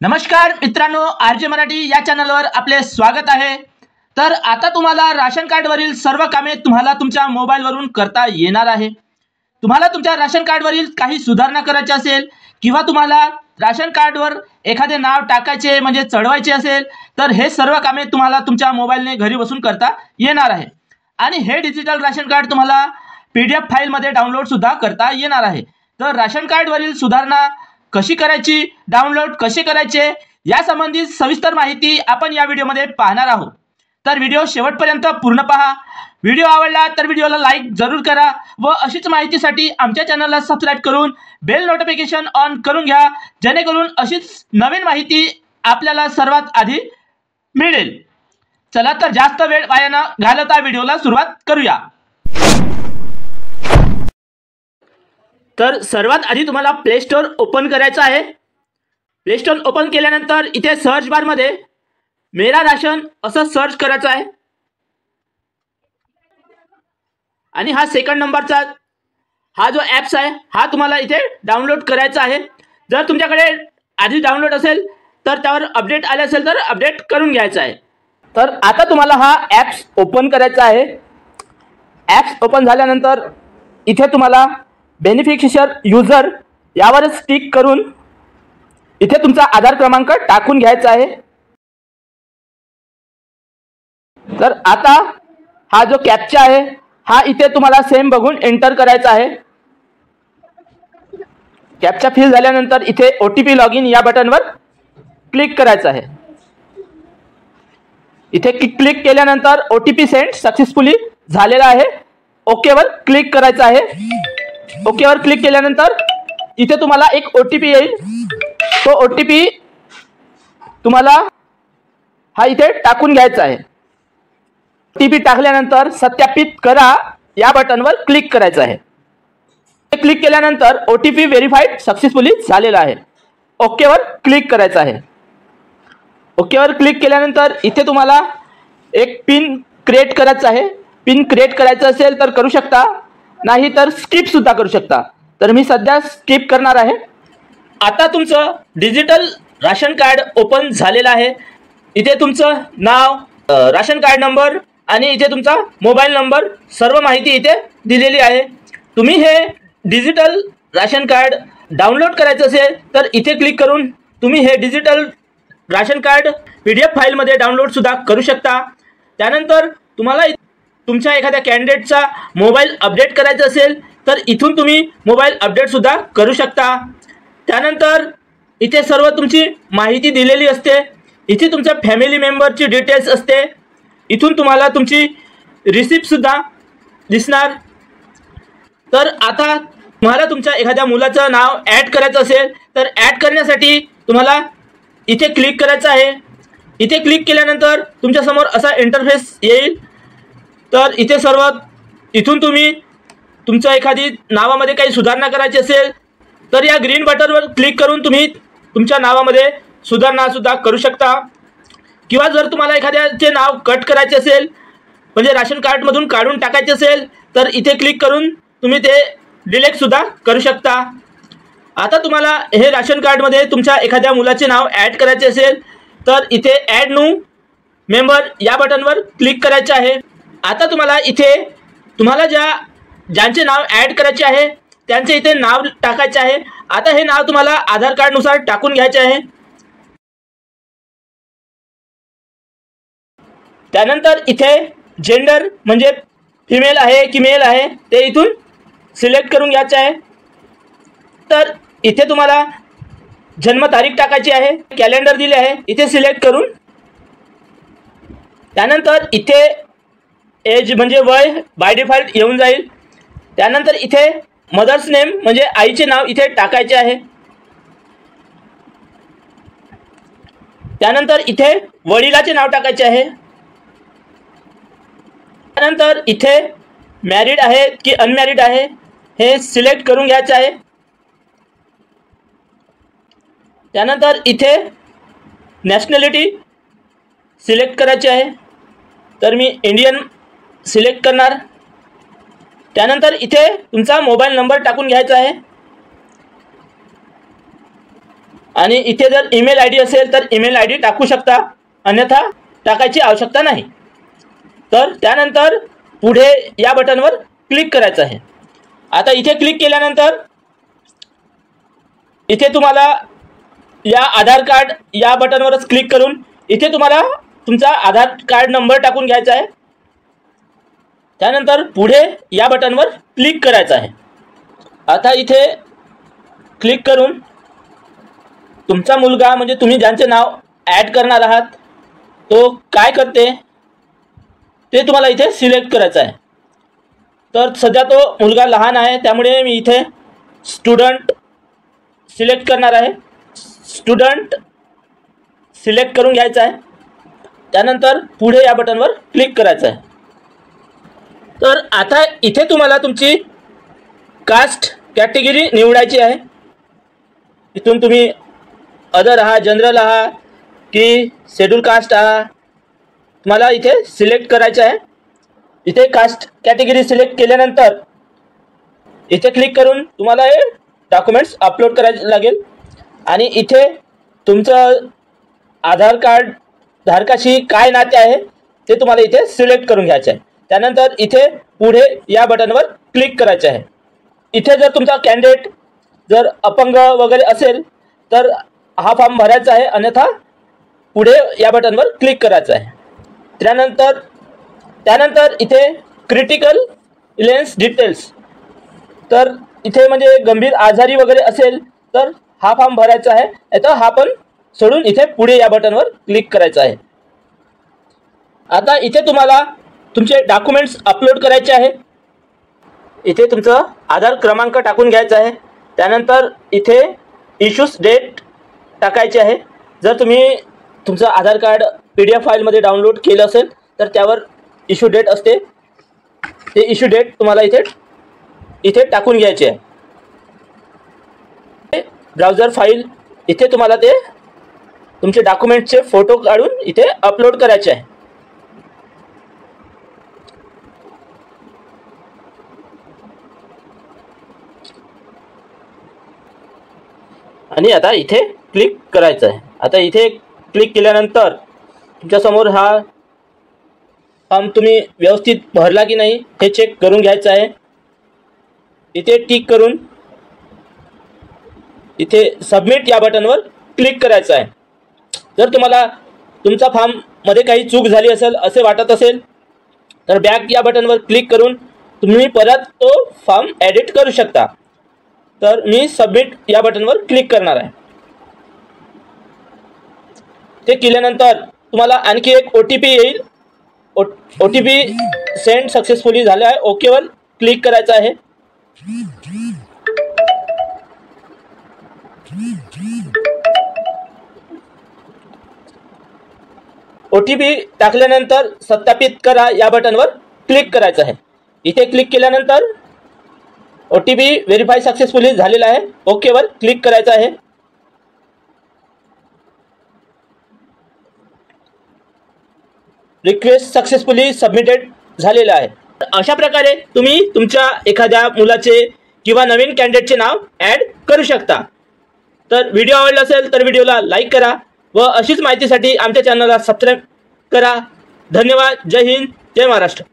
नमस्कार मित्रांनो, आरजे मराठी या चॅनलवर आपले स्वागत आहे। तर आता तुम्हाला राशन कार्डवरील सर्व कामे तुम्हाला तुमच्या मोबाईलवरून करता येणार आहे। तुम्हाला तुमच्या राशन कार्डवरील काही सुधारणा करायची असेल किंवा तुम्हाला राशन कार्डवर एखादे नाव टाकायचे म्हणजे चढवायचे असेल तर हे सर्व कामे तुम्हाला तुमच्या मोबाईलने घरी बसून करता येणार आहे। आणि हे डिजिटल राशन कार्ड तुम्हाला PDF फाईलमध्ये डाउनलोड सुद्धा करता येणार आहे। तर राशन कार्डवरील सुधारणा कशी करायची, डाउनलोड कसे करायचे या संबंधित सविस्तर माहिती आपण या व्हिडिओमध्ये पाहणार आहोत। तर व्हिडिओ शेवटपर्यंत पूर्ण पहा। व्हिडिओ आवडला तर व्हिडिओला लाईक जरूर करा व अशीच माहितीसाठी आमच्या चॅनलला सबस्क्राइब करून बेल नोटिफिकेशन ऑन करून घ्या, जेणेकरून अशीच नवीन माहिती आपल्याला सर्वात आधी मिळेल। चला तर जास्त वेळ वाया न घालवता व्हिडिओला सुरुवात करूया। तर सर्वात आधी तुम्हाला प्ले स्टोर ओपन करायचं आहे। प्ले स्टोर ओपन केल्यानंतर इथे सर्च बार मध्ये मेरा राशन असं सर्च करायचं आहे आणि हा सेकंड नंबरचा हा जो ॲप्स आहे हा तुम्हाला इथे डाउनलोड करायचा आहे। जर तुमच्याकडे आधी डाउनलोड असेल तर त्यावर अपडेट आले असेल तर अपडेट करून घ्यायचं आहे। तर आता तुम्हाला हा ॲप्स ओपन करायचा आहे। ॲप्स ओपन झाल्यानंतर इथे तुम्हाला बेनिफिशियर यूजर यावरच टिक करून इथे तुमचा आधार क्रमांक टाकून घ्यायचा आहे। तर आता हा जो कॅप्चा आहे हा इथे तुम्हाला सेम बघून एंटर करायचा आहे। कॅप्चा फिल झाल्यानंतर इथे OTP लॉगिन या बटनवर क्लिक करायचं आहे। इथे क्लिक केल्यानंतर OTP सेंड सक्सेसफुली झालेला आहे। ओके वर क्लिक करायचं आहे। ओके वर क्लिक केल्यानंतर इथे तुम्हाला एक OTP येईल। तो OTP तुम्हाला हा इथे टाकून घ्यायचा आहे। OTP टाकल्यानंतर सत्यापित करा या बटनवर क्लिक करायचं आहे। क्लिक केल्यानंतर OTP व्हेरीफाईड सक्सेसफुली झालेला आहे। ओके वर क्लिक करायचं आहे। ओके वर क्लिक केल्यानंतर इथे तुम्हाला एक पिन क्रिएट करायचं आहे। पिन क्रिएट करायचं असेल तर करू शकता, नाही तर स्किप सुद्धा करू शकता। तर मी सध्या स्किप करणार आहे। आता तुमचं डिजिटल राशन कार्ड ओपन झालेलं आहे। इथे तुमचं नाव, राशन कार्ड नंबर आणि इथे तुमचा मोबाईल नंबर सर्व माहिती इथे दिलेली आहे। तुम्ही हे डिजिटल राशन कार्ड डाउनलोड करायचं असेल तर इथे क्लिक करून तुम्ही हे डिजिटल राशन कार्ड PDF फाईलमध्ये डाउनलोड सुद्धा करू शकता। त्यानंतर तुम्हाला तुमच्या एखाद्या कॅन्डिडेटचा मोबाईल अपडेट करायचा असेल तर इथून तुम्ही मोबाईल अपडेट सुद्धा करू शकता। त्यानंतर इथे सर्व तुमची माहिती दिलेली असते। इथे तुमच्या फॅमिली मेंबरची डिटेल्स असते। इथून तुम्हाला तुमची रिसिप्ट सुद्धा दिसणार। तर आता तुम्हाला तुमच्या एखाद्या मुलाचं नाव ॲड करायचं असेल तर ॲड करण्यासाठी तुम्हाला इथे क्लिक करायचं आहे। इथे क्लिक केल्यानंतर तुमच्यासमोर असा इंटरफेस येईल। तर इथे इथून तुम्ही तुमच्या एखादी नावामध्ये काही सुधारणा करायची असेल तर या ग्रीन बटनवर क्लिक करून तुम्ही तुमच्या नावामध्ये सुधारणा सुद्धा करू शकता। किंवा जर तुम्हाला एखाद्याचे नाव कट करायचे असेल म्हणजे राशन कार्डमधून काढून टाकायचे असेल तर इथे क्लिक करून तुम्ही ते डिलीट सुद्धा करू शकता। आता तुम्हाला हे राशन कार्डमध्ये तुमच्या एखाद्या मुलाचे नाव ॲड करायचे असेल तर इथे ॲड न्यू मेंबर या बटनवर क्लिक करायचे आहे। आता तुम्हाला इथे तुम्हाला ज्यांचे नाव ॲड करायचे आहे त्यांचे इथे नाव टाकायचे आहे। आता हे नाव तुम्हाला आधार कार्डनुसार टाकून घ्यायचे आहे। त्यानंतर इथे जेंडर म्हणजे फिमेल आहे की मेल आहे ते इथून सिलेक्ट करून घ्यायचे आहे। तर इथे तुम्हाला जन्मतारीख टाकायची आहे, कॅलेंडर दिले आहे इथे सिलेक्ट करून। त्यानंतर इथे एज म्हणजे वय बाय डिफॉल्ट येऊन जाईल। त्यानंतर इथे मदर्स नेम म्हणजे आईचे नाव इथे टाकायचे आहे। त्यानंतर इथे वडिलाचे नाव टाकायचे आहे। त्यानंतर इथे मॅरिड आहे की अनमॅरिड आहे हे सिलेक्ट करून घ्यायचे आहे। त्यानंतर इथे नॅशनॅलिटी सिलेक्ट करायची आहे। तर मी इंडियन सिलेक्ट करणार। त्यानंतर इथे तुमचा मोबाईल नंबर टाकून घ्यायचा आहे। आणि इथे जर ईमेल आय डी असेल तर ईमेल आय डी टाकू शकता, अन्यथा टाकायची आवश्यकता नाही. तर त्यानंतर पुढे या बटनवर क्लिक करायचं आहे. आता इथे क्लिक केल्यानंतर इथे तुम्हाला या आधार कार्ड या बटनवरच क्लिक करून इथे तुम्हाला तुमचा आधार कार्ड नंबर टाकून घ्यायचा आहे. त्यानंतर पुढे या बटनवर क्लिक करायचं आहे. आता इथे क्लिक करून तुमचा मुलगा म्हणजे तुम्ही ज्यांचे नाव ॲड करणार आहात तो काय करते ते तुम्हाला इथे सिलेक्ट करायचं आहे. तर सध्या तो मुलगा लहान आहे त्यामुळे मी इथे स्टुडंट सिलेक्ट करणार आहे. स्टुडंट सिलेक्ट करून घ्यायचं आहे. त्यानंतर पुढे या बटनवर क्लिक करायचं आहे. तर आता इथे तुम्हाला तुमची कास्ट कॅटेगरी निवडायची आहे. इथून तुम्ही अदर आहात, जनरल आहात की शेड्यूल कास्ट आहात, तुम्हाला इथे सिलेक्ट करायचं आहे. इथे कास्ट कॅटेगरी सिलेक्ट केल्यानंतर इथे क्लिक करून तुम्हाला हे डॉक्युमेंट्स अपलोड करायचे लागेल. आणि इथे तुमचं आधार कार्ड धारकाशी काय नाते आहे ते तुम्हाला इथे सिलेक्ट करून घ्यायचं आहे. त्यानंतर इथे पुढे या बटनवर क्लिक करायचं आहे. इथे जर तुमचा कॅन्डिडेट जर अपंग वगैरे असेल तर हा फॉर्म भरायचा आहे, अन्यथा पुढे या बटनवर क्लिक करायचं आहे. त्यानंतर इथे क्रिटिकल इलनेस डिटेल्स, तर इथे म्हणजे गंभीर आजारी वगैरे असेल तर हा फॉर्म भरायचा आहे, आता हा पण सोडून इथे पुढे या बटनवर क्लिक करायचं आहे. आता इथे तुम्हाला तुमचे डॉक्युमेंट्स अपलोड करायचे आहे. इथे तुमचं आधार क्रमांक टाकून घ्यायचा आहे. त्यानंतर इथे इश्यूज डेट टाकायची आहे. जर तुम्ही तुमचं आधार कार्ड PDF फाईलमध्ये डाउनलोड केलं असेल तर त्यावर इश्यू डेट असते, ते इश्यू डेट तुम्हाला इथे टाकून घ्यायची आहे. ब्राउझर फाईल इथे तुम्हाला ते तुमचे डॉक्युमेंटचे फोटो काढून इथे अपलोड करायचे आहे. आणि आता इथे क्लिक करायचं आहे. आता इथे क्लिक केल्यानंतर तुमच्यासमोर हा फॉर्म तुम्ही व्यवस्थित भरला की नाही हे चेक करून घ्यायचं आहे. इथे टिक करून इथे सबमिट या बटनवर क्लिक करायचं आहे. जर तुम्हाला तुमचा फॉर्ममध्ये काही चूक झाली असेल असे वाटत असेल तर बॅक या बटनवर क्लिक करून तुम्ही परत तो फॉर्म एडिट करू शकता. तर मी सबमिट या बटनवर क्लिक करणार आहे. ते केल्यानंतर तुम्हाला आणखी एक OTP येईल. OTP सेंड सक्सेसफुली झाले आहे. ओकेवर क्लिक करायचं आहे. OTP टाकल्यानंतर सत्यापित करा या बटनवर क्लिक करायचं आहे. इथे क्लिक केल्यानंतर OTP व्हेरीफाय सक्सेसफुली झालेला आहे. ओकेवर क्लिक करायचं आहे. रिक्वेस्ट सक्सेसफुली सबमिटेड झालेलं आहे. अशा प्रकारे तुम्ही तुमच्या एखाद्या मुलाचे किंवा नवीन कॅन्डिडेटचे नाव ॲड करू शकता. तर व्हिडिओ आवडला असेल तर व्हिडिओला लाईक करा व अशीच माहितीसाठी आमच्या चॅनलला सबस्क्राईब करा. धन्यवाद. जय हिंद, जय महाराष्ट्र.